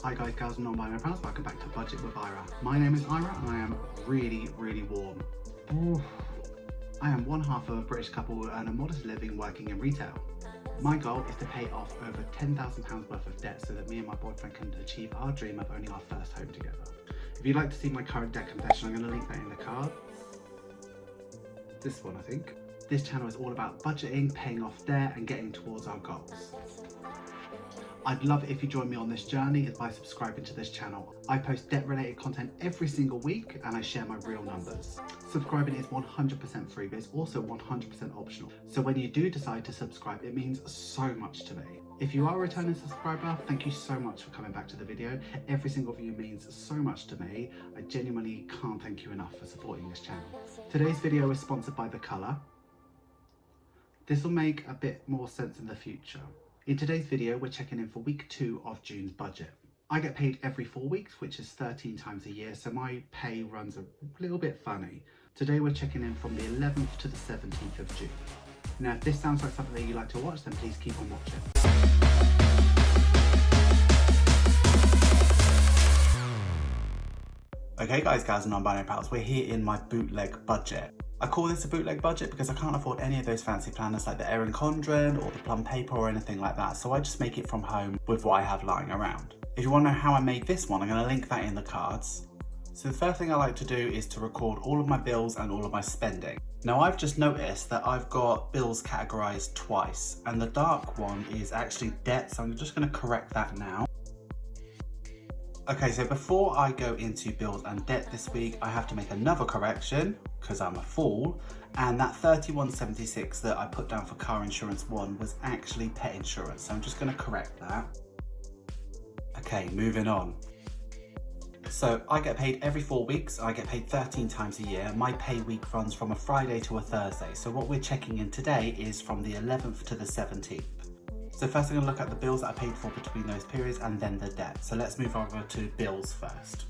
Hi guys, girls and non-binary pals, welcome back to Budget with Ira. My name is Ira and I am really warm. Ooh. I am one half of a British couple who earn a modest living working in retail. My goal is to pay off over £10,000 worth of debt so that me and my boyfriend can achieve our dream of owning our first home together. If you'd like to see my current debt confession, I'm going to link that in the card. This one, I think. This channel is all about budgeting, paying off debt and getting towards our goals. I'd love it if you join me on this journey by subscribing to this channel. I post debt related content every single week and I share my real numbers. Subscribing is 100% free, but it's also 100% optional. So when you do decide to subscribe, it means so much to me. If you are a returning subscriber, thank you so much for coming back to the video. Every single view means so much to me. I genuinely can't thank you enough for supporting this channel. Today's video is sponsored by The Colour. This will make a bit more sense in the future. In today's video, we're checking in for week 2 of June's budget. I get paid every 4 weeks, which is 13 times a year, so my pay runs a little bit funny. Today we're checking in from the 11th to the 17th of June. Now, if this sounds like something that you like to watch, then please keep on watching. Okay guys, gals and non-binary pals, we're here in my bootleg budget. I call this a bootleg budget because I can't afford any of those fancy planners like the Erin Condren or the plum paper or anything like that, so I just make it from home with what I have lying around. If you want to know how I made this one, I'm going to link that in the cards. So the first thing I like to do is to record all of my bills and all of my spending. Now I've just noticed that I've got bills categorized twice, and the dark one is actually debt, so I'm just going to correct that now. Okay, so before I go into bills and debt this week, I have to make another correction because I'm a fool, and that £31.76 that I put down for car insurance 1 was actually pet insurance, so I'm just going to correct that. Okay, moving on. So I get paid every 4 weeks. I get paid 13 times a year. My pay week runs from a Friday to a Thursday, so what we're checking in today is from the 11th to the 17th. So first I'm going to look at the bills that I paid for between those periods and then the debt. So let's move over to bills first.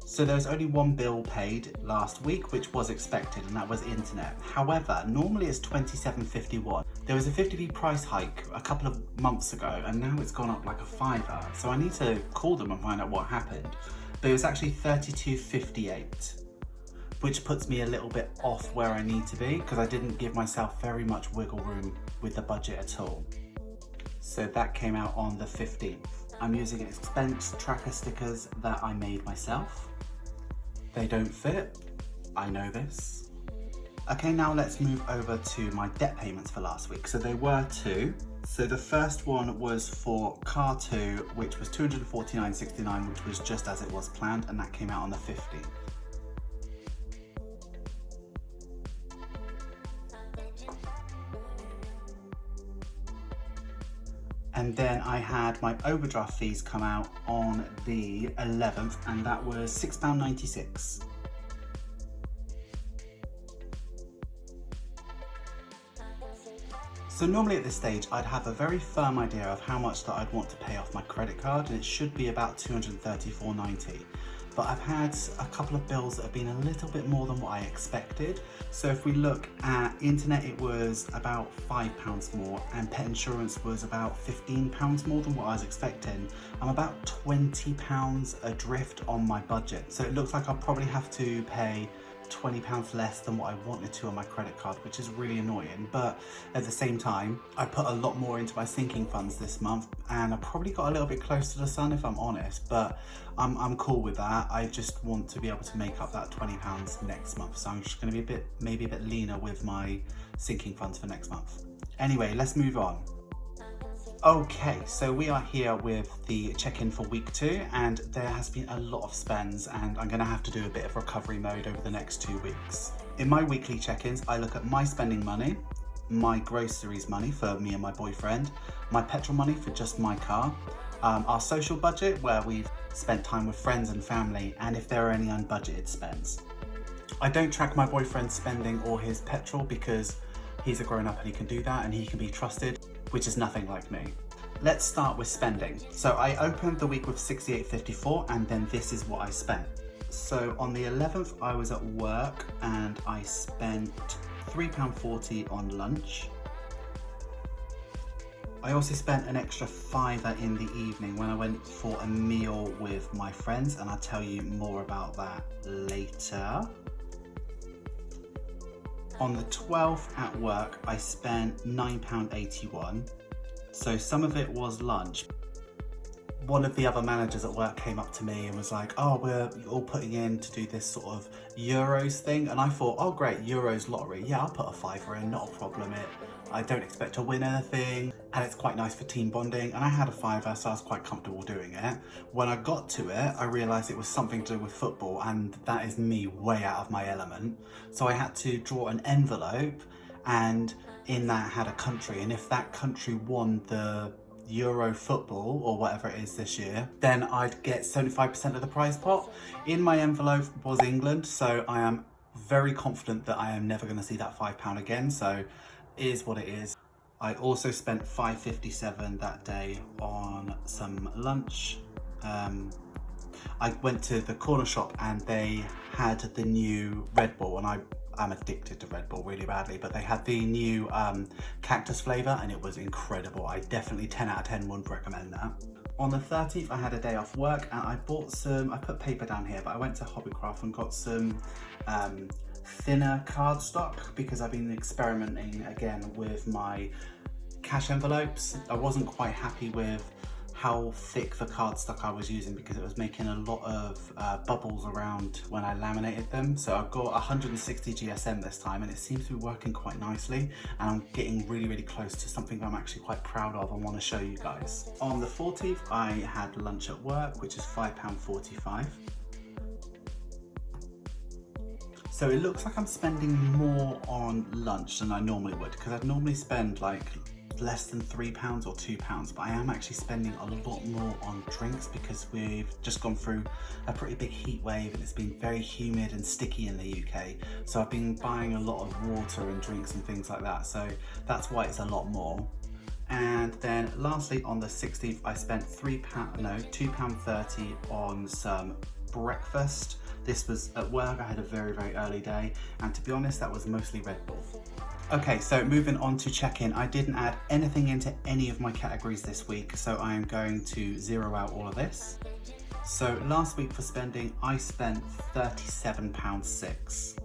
So there was only one bill paid last week, which was expected, and that was internet. However, normally it's £27.51. There was a 50p price hike a couple of months ago, and now it's gone up like a fiver. So I need to call them and find out what happened. But it was actually £32.58, which puts me a little bit off where I need to be because I didn't give myself very much wiggle room with the budget at all. So that came out on the 15th. I'm using expense tracker stickers that I made myself. They don't fit, I know this. Okay, now let's move over to my debt payments for last week. So there were 2. So the first one was for car 2, which was £249.69, which was just as it was planned, and that came out on the 15th. And then I had my overdraft fees come out on the 11th, and that was £6.96. So normally at this stage, I'd have a very firm idea of how much that I'd want to pay off my credit card, and it should be about £234.90. But I've had a couple of bills that have been a little bit more than what I expected. So if we look at internet, it was about £5 more, and pet insurance was about £15 more than what I was expecting. I'm about £20 adrift on my budget. So it looks like I'll probably have to pay £20 less than what I wanted to on my credit card, which is really annoying. But at the same time, I put a lot more into my sinking funds this month, and I probably got a little bit close to the sun if I'm honest, but I'm cool with that. I just want to be able to make up that £20 next month, so I'm just going to be maybe a bit leaner with my sinking funds for next month. Anyway, let's move on. Okay, so we are here with the check-in for week 2, and there has been a lot of spends, and I'm going to have to do a bit of recovery mode over the next 2 weeks. In my weekly check-ins, I look at my spending money, my groceries money for me and my boyfriend, my petrol money for just my car, our social budget where we've spent time with friends and family, and if there are any unbudgeted spends. I don't track my boyfriend's spending or his petrol because he's a grown-up and he can do that and he can be trusted, which is nothing like me. Let's start with spending. So I opened the week with $68.54, and then this is what I spent. So on the 11th, I was at work and I spent £3.40 on lunch. I also spent an extra £5 in the evening when I went for a meal with my friends, and I'll tell you more about that later. On the 12th at work, I spent £9.81. So some of it was lunch. One of the other managers at work came up to me and was like, oh, we're all putting in to do this sort of Euros thing. And I thought, oh great, Euros lottery. Yeah, I'll put a £5 in, not a problem. I don't expect to win anything, and it's quite nice for team bonding. And I had a £5, so I was quite comfortable doing it. When I got to it, I realised it was something to do with football, and that is me way out of my element. So I had to draw an envelope, and in that had a country, and if that country won the Euro football or whatever it is this year, then I'd get 75% of the prize pot. In my envelope was England, so I am very confident that I am never going to see that £5 again, so it is what it is. I also spent £5.57 that day on some lunch. I went to the corner shop and they had the new Red Bull, and I'm addicted to Red Bull really badly, but they had the new cactus flavour and it was incredible. I definitely 10 out of 10 would recommend that. On the 13th, I had a day off work and I bought some, I put paper down here, but I went to Hobbycraft and got some thinner cardstock because I've been experimenting again with my cash envelopes. I wasn't quite happy with how thick the cardstock I was using because it was making a lot of bubbles around when I laminated them. So I've got 160 GSM this time and it seems to be working quite nicely, and I'm getting really close to something I'm actually quite proud of and want to show you guys. On the 14th, I had lunch at work, which is £5.45. So it looks like I'm spending more on lunch than I normally would, because I'd normally spend like less than £3 or £2, but I am actually spending a lot more on drinks because we've just gone through a pretty big heat wave and it's been very humid and sticky in the UK. So I've been buying a lot of water and drinks and things like that. So that's why it's a lot more. And then lastly, on the 16th, I spent £2.30 on some breakfast. This was at work. I had a very early day, and to be honest, that was mostly Red Bull. Okay, so moving on to check-in. I didn't add anything into any of my categories this week, so I am going to zero out all of this. So last week for spending, I spent £37.06,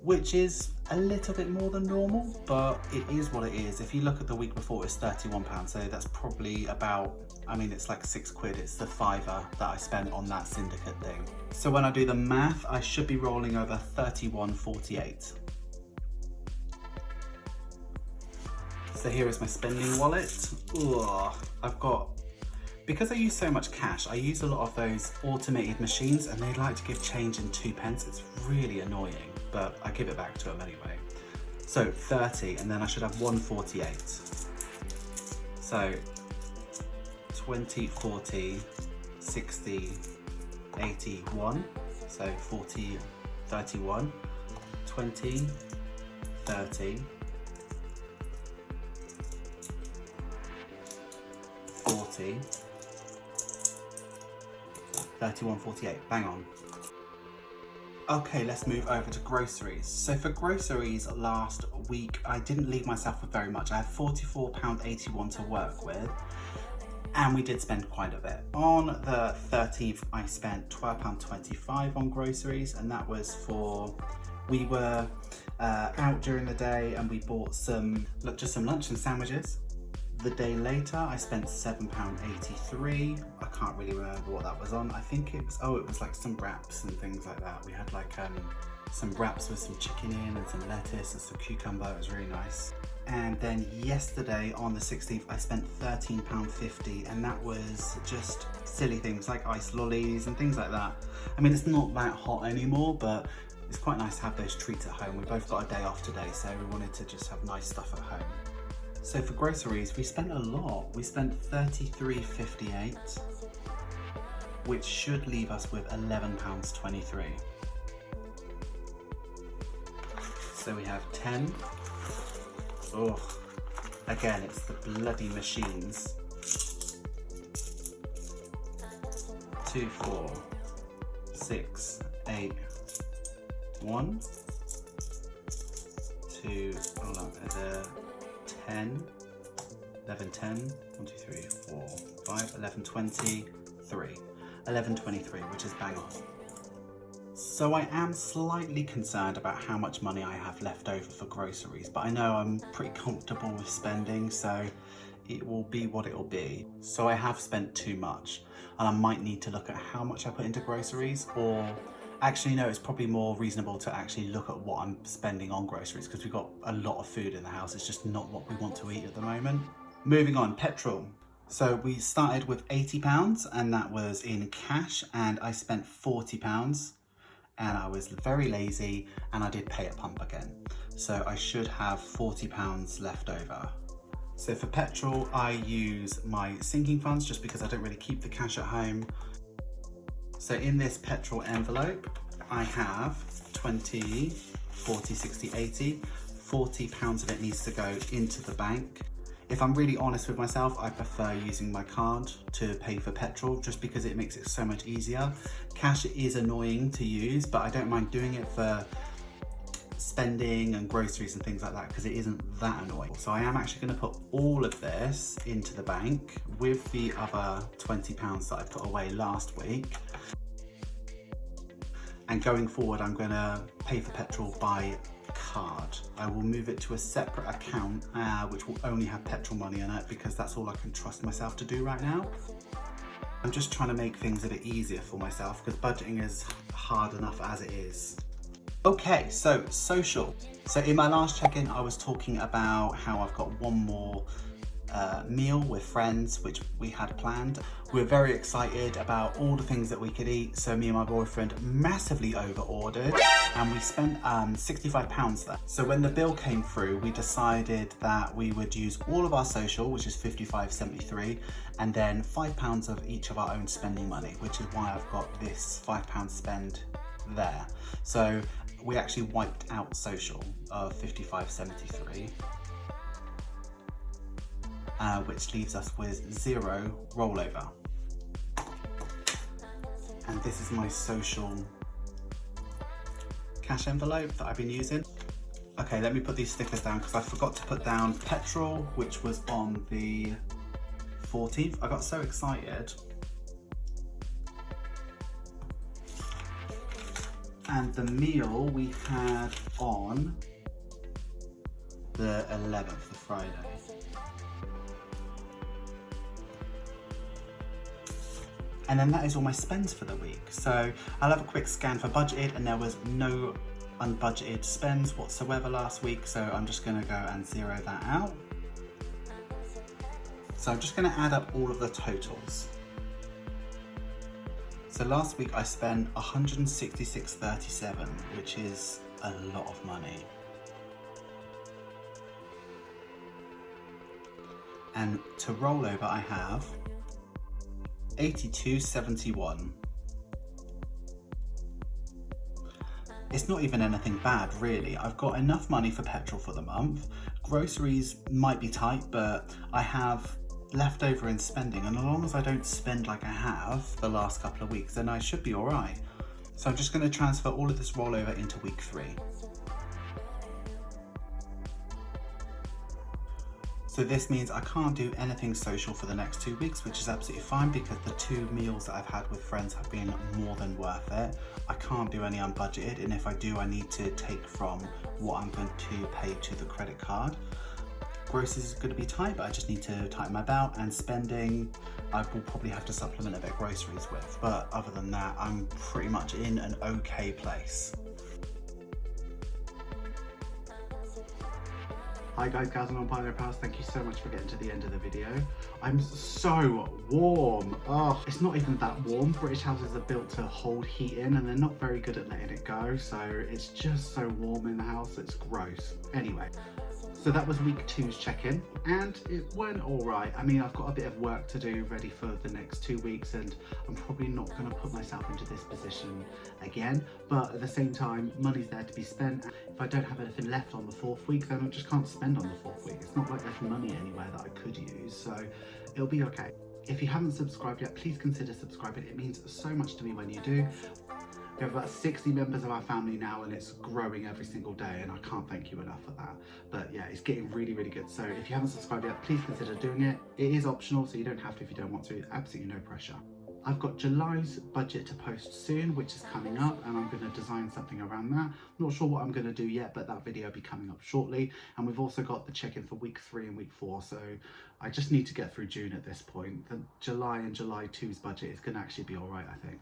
which is a little bit more than normal, but it is what it is. If you look at the week before, it's £31, so that's probably about, I mean, it's like £6. It's the £5 that I spent on that syndicate thing. So when I do the math, I should be rolling over £31.48. So here is my spending wallet. Ugh, because I use so much cash, I use a lot of those automated machines and they like to give change in 2p. It's really annoying, but I give it back to them anyway. So 30, and then I should have 148. So 20, 40, 60, 81. So 40, 31, 20, 30, 40, 31, 48, bang on. Okay, let's move over to groceries. So for groceries last week, I didn't leave myself with very much. I had £44.81 to work with, and we did spend quite a bit. On the 13th, I spent £12.25 on groceries, and that was for, we were out during the day and we bought just some lunch and sandwiches. The day later, I spent £7.83. I can't really remember what that was on. I think it was like some wraps and things like that. We had like some wraps with some chicken in and some lettuce and some cucumber. It was really nice. And then yesterday on the 16th, I spent £13.50, and that was just silly things like ice lollies and things like that. I mean, it's not that hot anymore, but it's quite nice to have those treats at home. We both got a day off today, so we wanted to just have nice stuff at home. So for groceries, we spent a lot. We spent £33.58, which should leave us with £11.23. So we have 10. Oh, again, it's the bloody machines. 2, 4, 6, 8, 1, 2, hold on, 10, 11.10, 1, 2, 3, 4, 5, 11.23, 11.23, which is bang on. So I am slightly concerned about how much money I have left over for groceries, but I know I'm pretty comfortable with spending, so it will be what it will be. So I have spent too much, and I might need to look at how much I put into groceries, or actually no, it's probably more reasonable to actually look at what I'm spending on groceries, because we've got a lot of food in the house. It's just not what we want to eat at the moment. Moving on, petrol. So we started with £80 and that was in cash, and I spent £40 and I was very lazy and I did pay at pump again. So I should have £40 left over. So for petrol, I use my sinking funds just because I don't really keep the cash at home. So in this petrol envelope, I have 20, 40, 60, 80, £40 of it needs to go into the bank. If I'm really honest with myself, I prefer using my card to pay for petrol just because it makes it so much easier. Cash is annoying to use, but I don't mind doing it for spending and groceries and things like that because it isn't that annoying. So I am actually going to put all of this into the bank with the other £20 that I put away last week. And going forward, I'm going to pay for petrol by card. I will move it to a separate account which will only have petrol money in it because that's all I can trust myself to do right now. I'm just trying to make things a bit easier for myself because budgeting is hard enough as it is. Okay, so social. So in my last check-in, I was talking about how I've got one more meal with friends, which we had planned. We were very excited about all the things that we could eat. So me and my boyfriend massively over-ordered and we spent £65 there. So when the bill came through, we decided that we would use all of our social, which is £55.73, and then £5 of each of our own spending money, which is why I've got this £5 spend there. So we actually wiped out social of £55.73. Which leaves us with 0 rollover. And this is my social cash envelope that I've been using. Okay, let me put these stickers down because I forgot to put down petrol, which was on the 14th. I got so excited. And the meal we had on the 11th, the Friday. And then that is all my spends for the week. So I'll have a quick scan for budgeted, and there was no unbudgeted spends whatsoever last week. So I'm just gonna go and zero that out. So I'm just gonna add up all of the totals. So last week I spent $166.37, which is a lot of money. And to roll over I have $82.71. It's not even anything bad really. I've got enough money for petrol for the month. Groceries might be tight, but I have leftover in spending, and as long as I don't spend like I have the last couple of weeks, then I should be alright. So I'm just going to transfer all of this rollover into week 3. So this means I can't do anything social for the next 2 weeks, which is absolutely fine because the 2 meals that I've had with friends have been more than worth it. I can't do any unbudgeted, and if I do, I need to take from what I'm going to pay to the credit card. Groceries is going to be tight, but I just need to tighten my belt, and spending I will probably have to supplement a bit of groceries with. But other than that, I'm pretty much in an okay place. Hi guys, gals and non-binary pals, thank you so much for getting to the end of the video. I'm so warm. Oh, it's not even that warm. British houses are built to hold heat in and they're not very good at letting it go, so it's just so warm in the house, it's gross. Anyway, so that was week 2's check-in and it went alright. I mean, I've got a bit of work to do ready for the next 2 weeks and I'm probably not going to put myself into this position again, but at the same time, money's there to be spent. If I don't have anything left on the 4th week, then I just can't spend on the 4th week. It's not like there's money anywhere that I could use, so it'll be okay. If you haven't subscribed yet, please consider subscribing. It means so much to me when you do. We have about 60 members of our family now, and it's growing every single day, and I can't thank you enough for that. But yeah, it's getting really, really good. So if you haven't subscribed yet, please consider doing it. It is optional, so you don't have to if you don't want to. Absolutely no pressure. I've got July's budget to post soon, which is coming up, and I'm going to design something around that. I'm not sure what I'm going to do yet, but that video will be coming up shortly. And we've also got the check-in for week 3 and week 4, so I just need to get through June at this point. The July and July 2's budget is going to actually be all right, I think.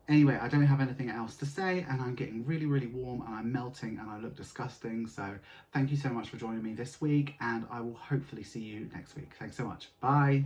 Anyway, I don't have anything else to say, and I'm getting really, really warm, and I'm melting, and I look disgusting. So thank you so much for joining me this week, and I will hopefully see you next week. Thanks so much. Bye.